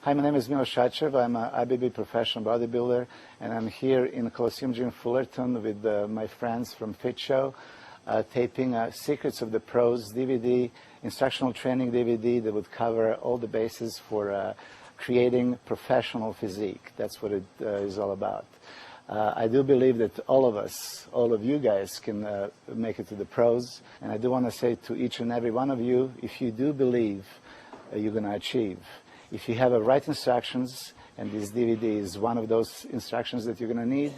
Hi, my name is Miloš Šačev. I'm an IBB professional bodybuilder, and I'm here in the Coliseum Gym Fullerton with my friends from Fit Show, taping Secrets of the Pros DVD, instructional training DVD that would cover all the bases for creating professional physique. That's what it is all about. I do believe that all of us, all of you guys can make it to the pros, and I do want to say to each and every one of you, if you do believe, you're going to achieve. If you have the right instructions, and this DVD is one of those instructions that you're going to need,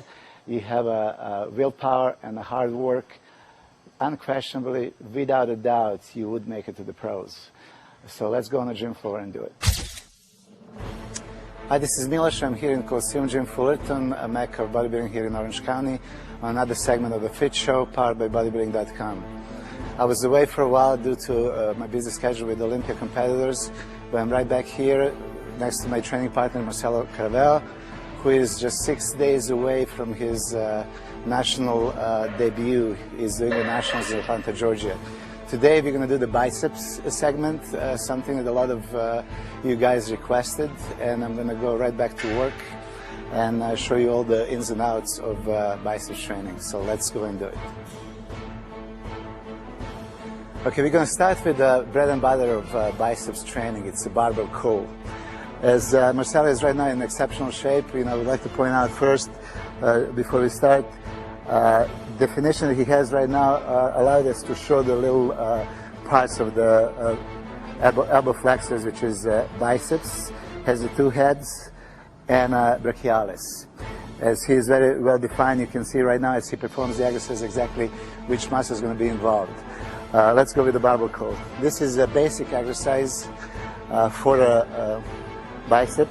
you have a willpower and a hard work, unquestionably, without a doubt, you would make it to the pros. So let's go on the gym floor and do it. Hi, this is Miloš. I'm here in Coliseum Gym Fullerton, a mecca of bodybuilding here in Orange County, on another segment of the Fit Show, powered by bodybuilding.com. I was away for a while due to my busy schedule with Olympia competitors, but I'm right back here next to my training partner, Marcelo Caravelle, who is just 6 days away from his national debut. He's doing the nationals in Atlanta, Georgia. Today we're going to do the biceps segment, something that a lot of you guys requested, and I'm going to go right back to work and show you all the ins and outs of biceps training. So let's go and do it. Okay, we're going to start with the bread and butter of biceps training. It's the barbell curl. As Marcelo is right now in exceptional shape, we'd like to point out first, before we start, definition that he has right now allowed us to show the little parts of the elbow flexors, which is biceps, has the two heads, and brachialis. As he is very well defined, you can see right now as he performs the exercise exactly which muscle is going to be involved. Let's go with the barbell curl. This is a basic exercise for a bicep,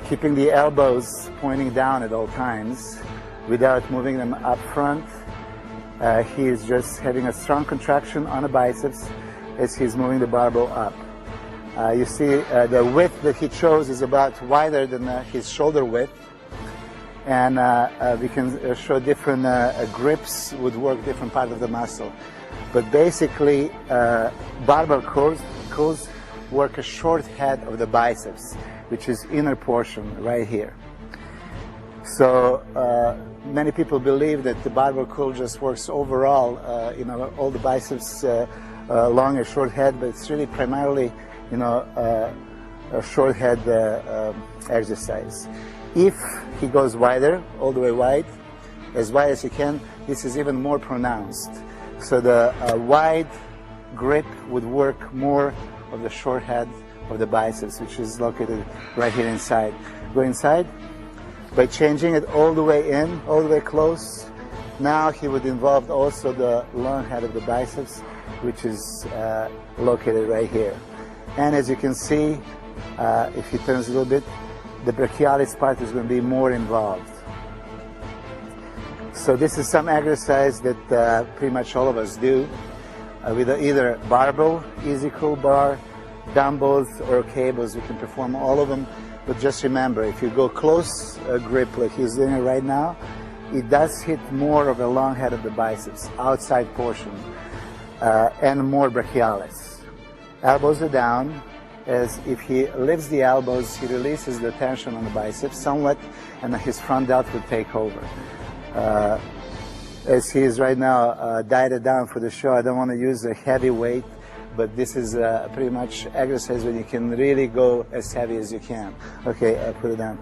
keeping the elbows pointing down at all times without moving them up front. He is just having a strong contraction on the biceps as he's moving the barbell up. You see the width that he chose is about wider than his shoulder width, and we can show different grips would work different part of the muscle. But basically, barbell curls work a short head of the biceps, which is inner portion right here. So many people believe that the barbell curl just works overall, all the biceps long and short head, but it's really primarily, a short head exercise. If he goes wider, all the way wide as he can, this is even more pronounced. So the wide grip would work more of the short head of the biceps, which is located right here inside. Go inside. By changing it all the way in, all the way close, now he would involve also the long head of the biceps, which is located right here. And as you can see, if he turns a little bit, the brachialis part is going to be more involved. So this is some exercise that pretty much all of us do with either barbell, easy curl bar, dumbbells, or cables. You can perform all of them, but just remember, if you go close grip like he's doing it right now, it does hit more of the long head of the biceps, outside portion, and more brachialis. Elbows are down. As if he lifts the elbows, he releases the tension on the biceps somewhat, and his front delt will take over. As he is right now dieted down for the show, I don't want to use a heavy weight, but this is pretty much exercise when you can really go as heavy as you can. Okay, put it down.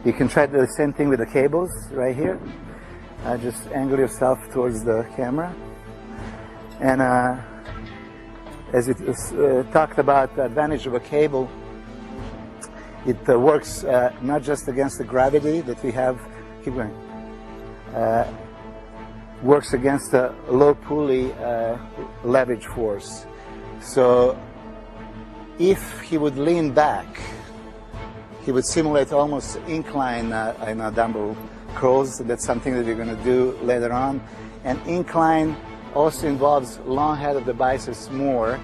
You can try the same thing with the cables right here. Just angle yourself towards the camera. And as it is talked about the advantage of a cable, it works not just against the gravity that we have, keep going, works against the low pulley leverage force. So if he would lean back, he would simulate almost incline in dumbbell curls. That's something that we're going to do later on. And incline also involves long head of the biceps more.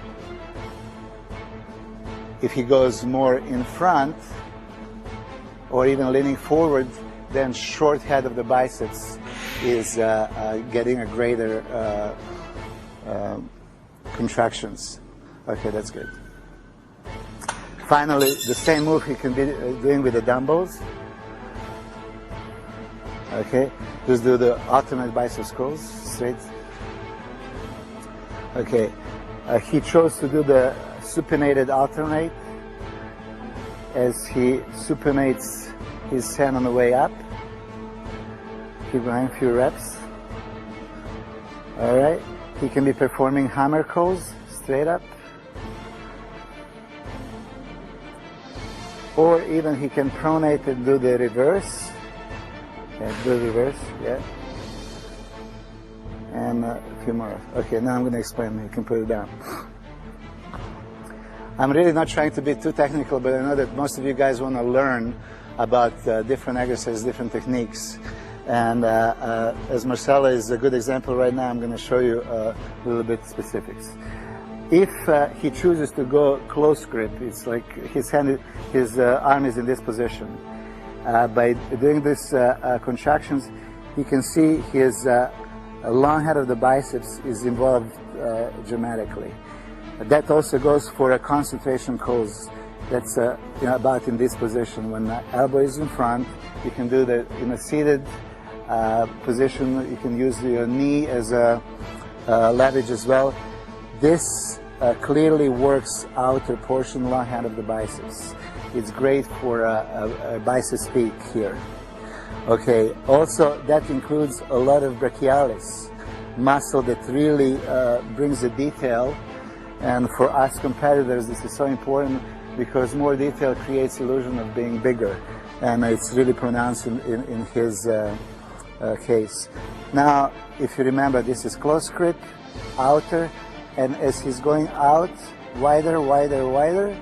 If he goes more in front or even leaning forward, then short head of the biceps is getting a greater contractions. Okay, that's good. Finally, the same move he can be doing with the dumbbells. Okay, just do the alternate biceps curls straight. Okay, he chose to do the supinated alternate as he supinates his hand on the way up. Keep going, a few reps. All right, he can be performing hammer curls straight up. Or even he can pronate and do the reverse. Yeah, do the reverse, yeah. And a few more. Okay, now I'm going to explain. You can put it down. I'm really not trying to be too technical, but I know that most of you guys want to learn about different exercises, different techniques. And as Marcella is a good example right now, I'm going to show you a little bit specifics. If he chooses to go close grip, it's like his arm is in this position. By doing these contractions, you can see his long head of the biceps is involved dramatically. That also goes for a concentration curls. That's about in this position. When the elbow is in front, you can do the in a seated position. You can use your knee as a leverage as well. This clearly works outer portion, long head of the biceps. It's great for a biceps peak here. Okay, also that includes a lot of brachialis, muscle that really brings the detail. And for us competitors, this is so important because more detail creates illusion of being bigger. And it's really pronounced in his case. Now, if you remember, this is close grip, outer, and as he's going out, wider, wider, wider,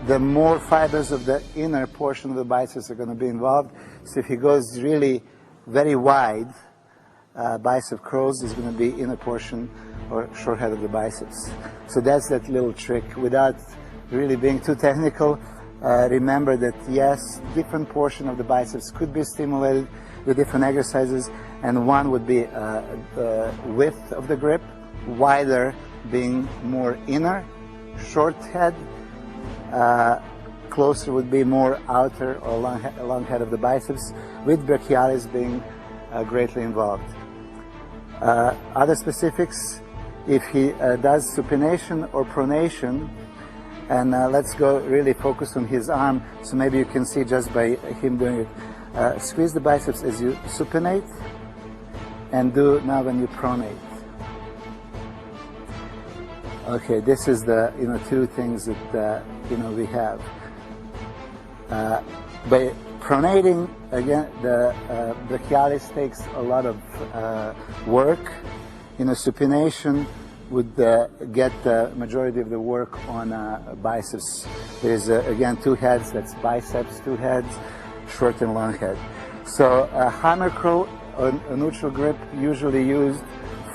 the more fibers of the inner portion of the biceps are going to be involved. So if he goes really very wide, bicep curls is going to be inner portion or short head of the biceps. So that's that little trick. Without really being too technical, remember that yes, different portion of the biceps could be stimulated with different exercises, and one would be the width of the grip, wider being more inner, short head, closer would be more outer or long head of the biceps, with brachialis being greatly involved. Other specifics, if he does supination or pronation, and let's go really focus on his arm, so maybe you can see just by him doing it. Squeeze the biceps as you supinate, and do now when you pronate. Okay, this is the two things that we have. By pronating, again, the brachialis takes a lot of work. Supination would get the majority of the work on biceps. There's again two heads. That's biceps, two heads, short and long head. So hammer curl, a neutral grip, usually used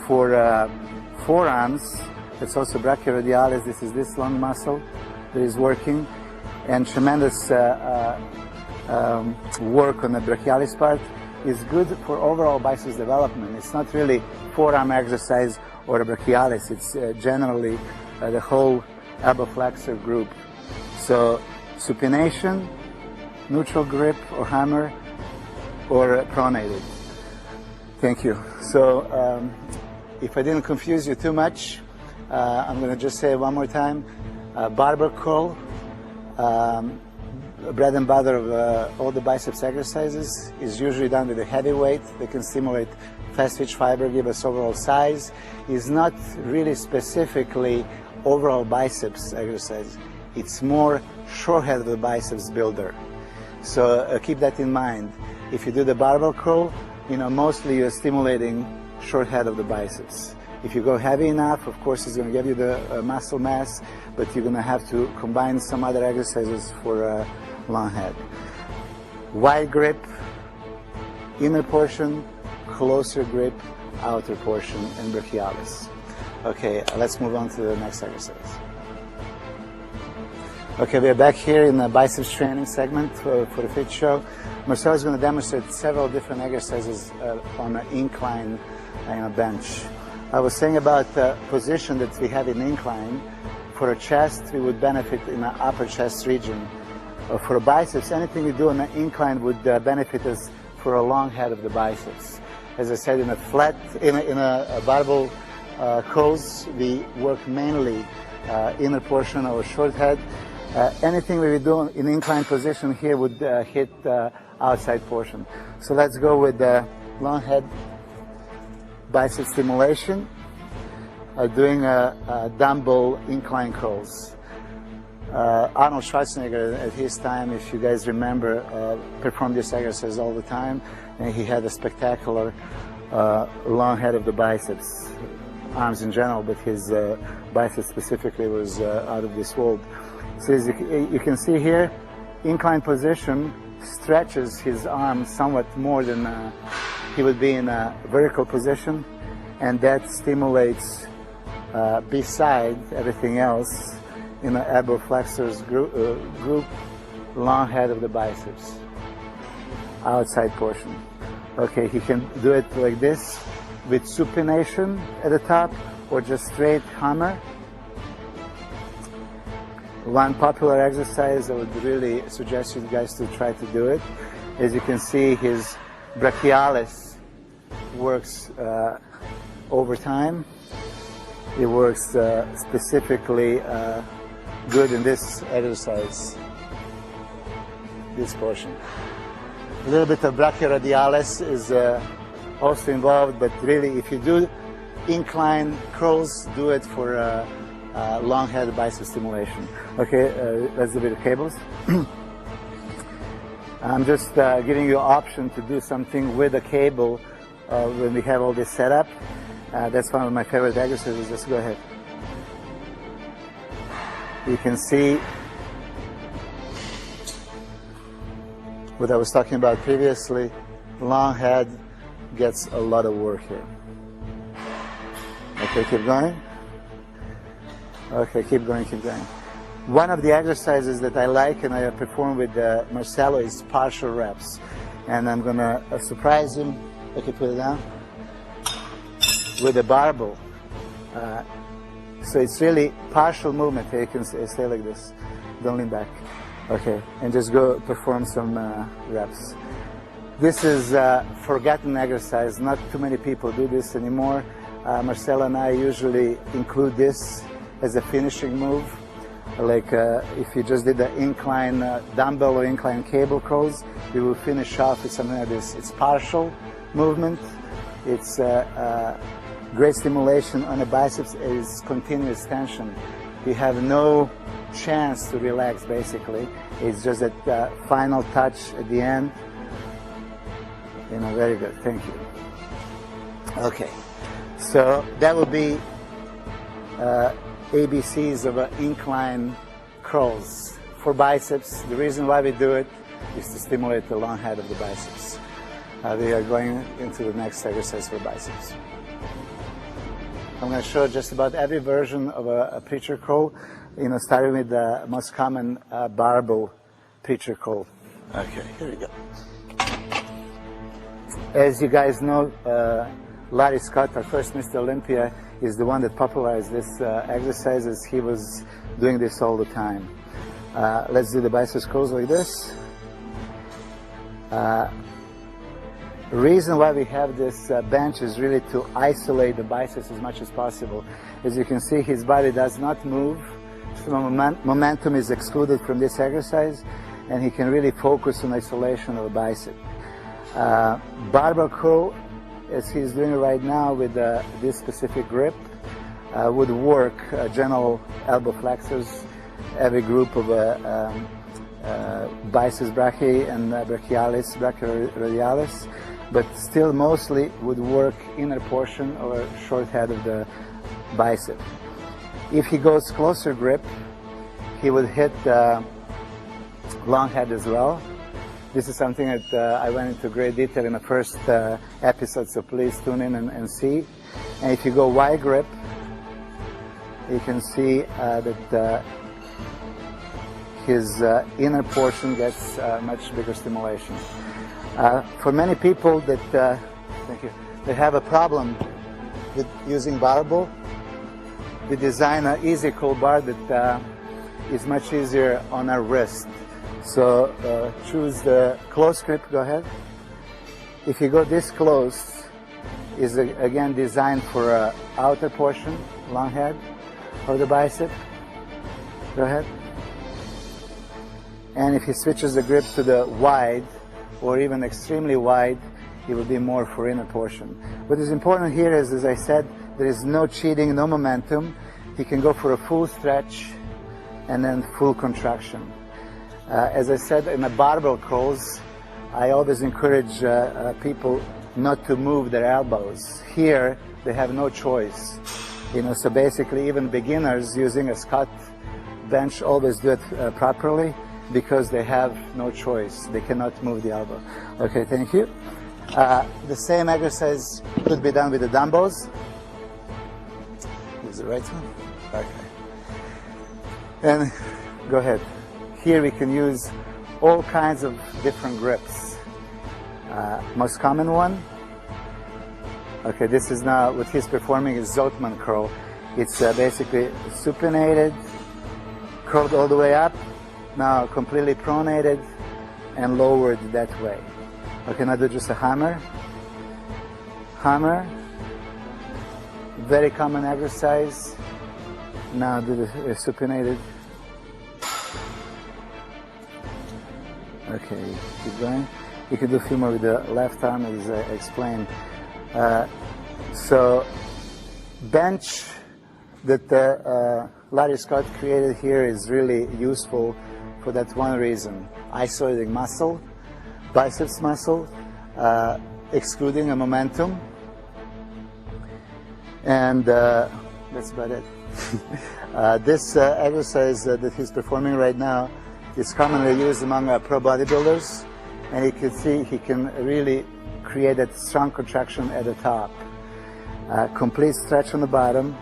for forearms. It's also brachioradialis. This is this long muscle that is working, and tremendous work on the brachialis part is good for overall biceps development. It's not really forearm exercise or a brachialis. It's generally the whole elbow flexor group. So supination, neutral grip or hammer, or pronated. Thank you. So if I didn't confuse you too much, I'm going to just say it one more time. Barbell curl, bread and butter of all the biceps exercises, is usually done with a heavy weight. They can stimulate fast twitch fiber, give us overall size. Is not really specifically overall biceps exercise. It's more short head of the biceps builder. So keep that in mind. If you do the barbell curl, mostly you're stimulating short head of the biceps. If you go heavy enough, of course, it's going to give you the muscle mass, but you're going to have to combine some other exercises for long head. Wide grip, inner portion, closer grip, outer portion, and brachialis. Okay, let's move on to the next exercise. Okay, we're back here in the biceps training segment for the Fit Show. Marcel is going to demonstrate several different exercises on an incline bench. I was saying about the position that we have in incline. For a chest, we would benefit in the upper chest region. For a biceps, anything we do on an incline would benefit us for a long head of the biceps. As I said, in a barbell curls, we work mainly inner portion or short head. Anything we do in incline position here would hit outside portion. So let's go with the long head bicep stimulation, doing a dumbbell incline curls. Arnold Schwarzenegger at his time, if you guys remember, performed this exercise all the time, and he had a spectacular long head of the biceps, arms in general, but his biceps specifically was out of this world. So as you can see here, incline position stretches his arm somewhat more than he would be in a vertical position, and that stimulates beside everything else in the elbow flexors group, long head of the biceps, outside portion. Okay, he can do it like this with supination at the top or just straight hammer. One popular exercise, I would really suggest you guys to try to do it. As you can see, his brachialis works over time. It works specifically good in this exercise, this portion. A little bit of brachioradialis is also involved, but really if you do incline curls, do it for long head bicep stimulation. Okay, let's do a bit of cables. I'm just giving you an option to do something with a cable when we have all this set up. That's one of my favorite exercises. Just go ahead. You can see what I was talking about previously. Long head gets a lot of work here. Okay, keep going. Okay, keep going, keep going. One of the exercises that I like and I perform with Marcelo is partial reps. And I'm going to surprise him. Okay, put it down. With a barbell. So it's really partial movement. You can stay like this. Don't lean back. Okay, and just go perform some reps. This is a forgotten exercise. Not too many people do this anymore. Marcelo and I usually include this as a finishing move. Like if you just did the incline dumbbell or incline cable curls, you will finish off with something like this. It's partial movement. It's great stimulation on the biceps. Is continuous tension. You have no chance to relax, basically. It's just that final touch at the end. You know, very good. Thank you. Okay, so that would be ABCs of incline curls for biceps. The reason why we do it is to stimulate the long head of the biceps. We are going into the next exercise for biceps. I'm going to show just about every version of a preacher curl, you know, starting with the most common barbell preacher curl. Okay, here we go. As you guys know, Larry Scott, our first Mr. Olympia, is the one that popularized this exercise, as he was doing this all the time. Let's do the biceps curls like this. The reason why we have this bench is really to isolate the biceps as much as possible. As you can see, his body does not move, so momentum is excluded from this exercise, and he can really focus on isolation of the bicep. Barbell curl, as he's doing it right now with this specific grip, would work general elbow flexors, every group of biceps brachii and brachialis, brachioradialis, but still mostly would work inner portion or short head of the bicep. If he goes closer grip, he would hit the long head as well. This is something that I went into great detail in the first episode, so please tune in and see. And if you go wide grip, you can see that his inner portion gets much bigger stimulation. For many people that, thank you, they have a problem with using barbell, we design an easy curl bar that is much easier on our wrist. So choose the close grip, go ahead. If you go this close, is again designed for outer portion, long head of the bicep. Go ahead. And if he switches the grip to the wide or even extremely wide, it will be more for inner portion. What is important here is, as I said, there is no cheating, no momentum. He can go for a full stretch and then full contraction. As I said, in the barbell curls, I always encourage people not to move their elbows. Here, they have no choice. So basically, even beginners using a squat bench always do it properly because they have no choice. They cannot move the elbow. Okay, thank you. The same exercise could be done with the dumbbells. Is the right one? Okay. And go ahead. Here we can use all kinds of different grips. Most common one. Okay, this is now what he's performing is Zottman curl. It's basically supinated, curled all the way up, now completely pronated and lowered that way. Okay, now do just a hammer. Hammer. Very common exercise. Now do the supinated. Okay, keep going. You can do a few more with the left arm, as I explained. So, bench that Larry Scott created here is really useful for that one reason. Isolating muscle, biceps muscle, excluding a momentum, and that's about it. This exercise that he's performing right now is commonly used among pro bodybuilders, and you can see he can really create that strong contraction at the top. Complete stretch on the bottom.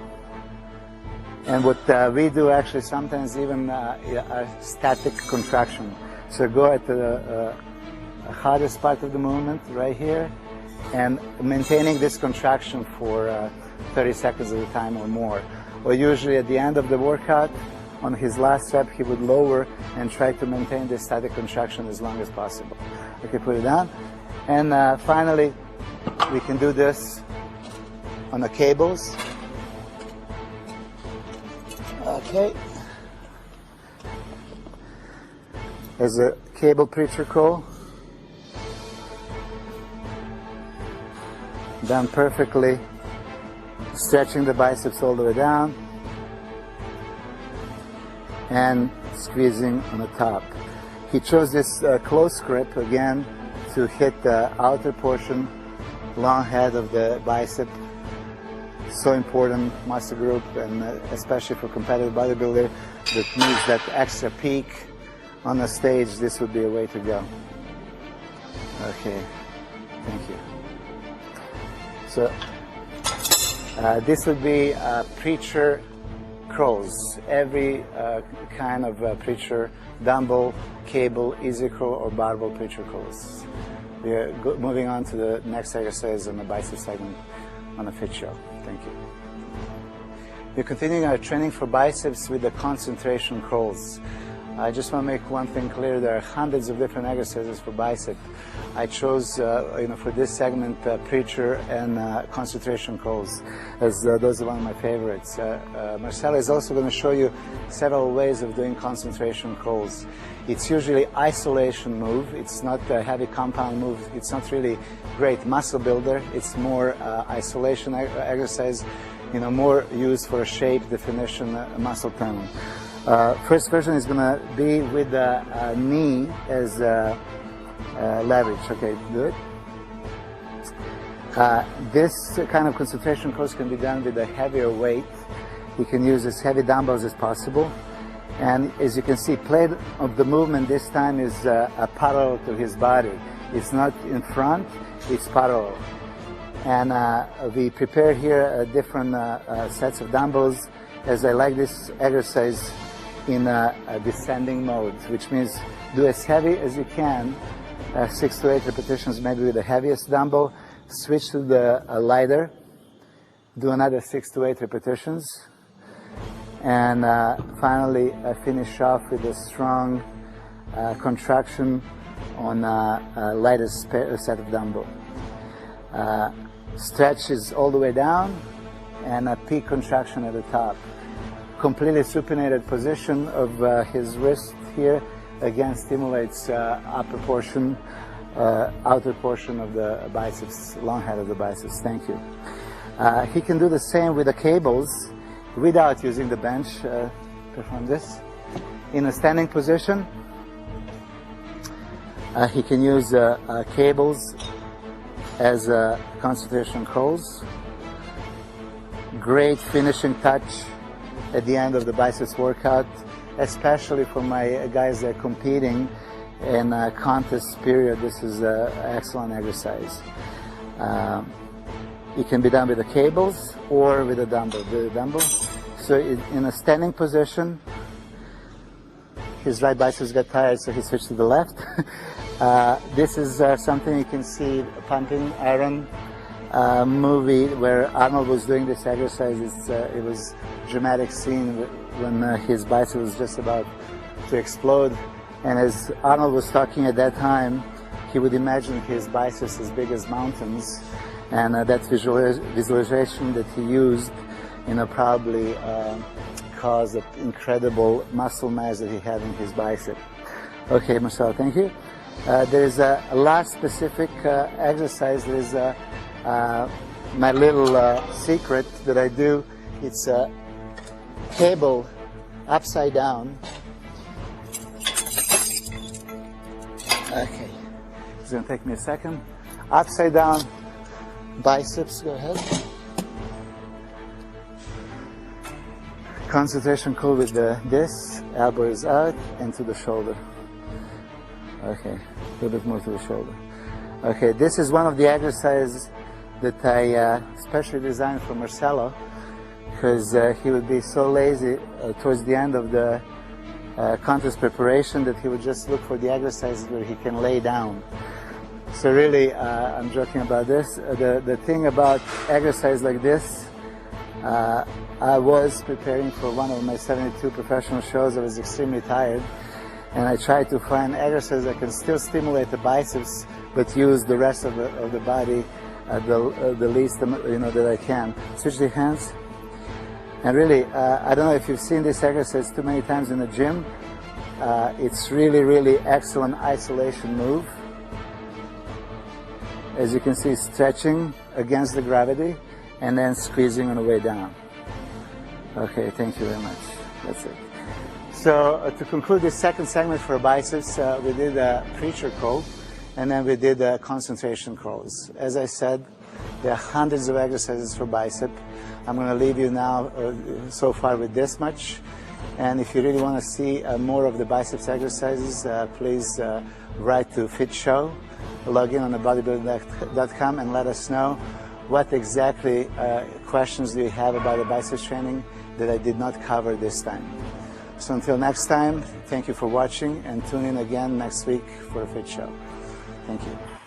And what we do actually sometimes even a static contraction. So go at the hardest part of the movement right here and maintaining this contraction for 30 seconds at a time or more. Or usually at the end of the workout, on his last rep, he would lower and try to maintain this static contraction as long as possible. Okay, put it down. And finally, we can do this on the cables. Okay. As a cable preacher curl. Done perfectly. Stretching the biceps all the way down. And squeezing on the top. He chose this close grip again to hit the outer portion, long head of the bicep. So important muscle group, and especially for competitive bodybuilder that needs that extra peak on the stage, this would be a way to go. Okay, thank you. So this would be preacher curls. Every kind of preacher, dumbbell, cable, easy curl, or barbell preacher curls. We are moving on to the next exercise on the bicep segment on the fit show. Thank you. We're continuing our training for biceps with the concentration curls. I just want to make one thing clear. There are hundreds of different exercises for bicep. I chose, for this segment, preacher and concentration curls, as those are one of my favorites. Marcella is also going to show you several ways of doing concentration curls. It's usually isolation move. It's not a heavy compound move. It's not really great muscle builder. It's more isolation exercise, more used for a shape, definition, muscle tone. First version is going to be with the knee as leverage. Okay, good. This kind of concentration course can be done with a heavier weight. You can use as heavy dumbbells as possible. And as you can see, plate of the movement this time is parallel to his body. It's not in front, it's parallel. And we prepare here different sets of dumbbells, as I like this exercise in a descending mode, which means do as heavy as you can, 6 to 8 repetitions maybe with the heaviest dumbbell, switch to the lighter, do another 6 to 8 repetitions, And finally, I finish off with a strong contraction on lightest set of dumbbell. Stretch is all the way down, and a peak contraction at the top. Completely supinated position of his wrist here, again stimulates outer portion of the biceps, long head of the biceps. Thank you. He can do the same with the cables without using the bench. Perform this in a standing position. He can use cables as concentration curls. Great finishing touch at the end of the biceps workout, especially for my guys that are competing in a contest period. This is an excellent exercise. It can be done with the cables or with a dumbbell. So in a standing position, his right biceps got tired, so he switched to the left. This is something you can see, Pumping Iron movie where Arnold was doing this exercise. It was a dramatic scene when his bicep was just about to explode. And as Arnold was talking at that time, he would imagine his biceps as big as mountains. And that visualization that he used, probably caused an incredible muscle mass that he had in his bicep. Okay, Marcel, thank you. There's a last specific exercise. There's my little secret that I do. It's a cable upside down. Okay, it's going to take me a second. Upside down biceps, go ahead. Concentration curl with this, elbow is out and to the shoulder. Okay, a little bit more to the shoulder. Okay, this is one of the exercises that I specially designed for Marcelo, because he would be so lazy towards the end of the contest preparation that he would just look for the exercises where he can lay down. So really, I'm joking about this. The thing about exercise like this, I was preparing for one of my 72 professional shows. I was extremely tired, and I tried to find exercises that can still stimulate the biceps, but use the rest of the body the least that I can. Switch the hands. And really, I don't know if you've seen this exercise too many times in the gym. It's really excellent isolation move. As you can see, stretching against the gravity and then squeezing on the way down. Okay, thank you very much. That's it. So to conclude this second segment for biceps, we did a preacher curl, and then we did concentration curls. As I said, there are hundreds of exercises for bicep. I'm going to leave you now so far with this much. And if you really want to see more of the biceps exercises, please write to Fit Show. Log in on thebodybuilding.com and let us know what exactly questions do you have about the biceps training that I did not cover this time. So until next time, thank you for watching, and tune in again next week for a Fit Show. Thank you.